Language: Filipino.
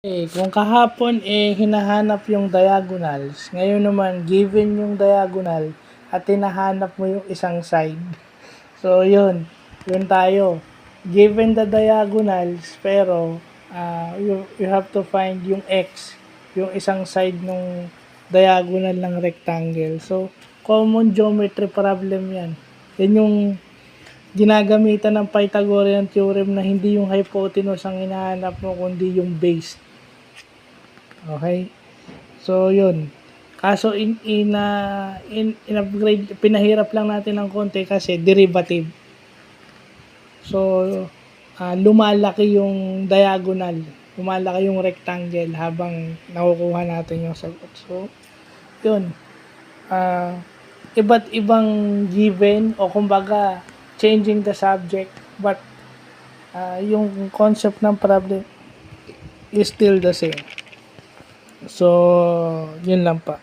Kung kahapon hinahanap yung diagonals, ngayon naman given yung diagonal at hinahanap mo yung isang side. So yun tayo. Given the diagonals, pero you have to find yung x, yung isang side ng diagonal ng rectangle. So common geometry problem yan. Yan yung ginagamitan ng Pythagorean theorem na hindi yung hypotenuse ang hinahanap mo kundi yung base. Okay? So, yun. Kaso, in-upgrade, pinahirap lang natin ng konti kasi derivative. So, lumalaki yung diagonal. Lumalaki yung rectangle habang nakukuha natin yung sagot. So, yun. Iba't ibang given o kumbaga changing the subject but yung concept ng problem is still the same. So, yun lang pa.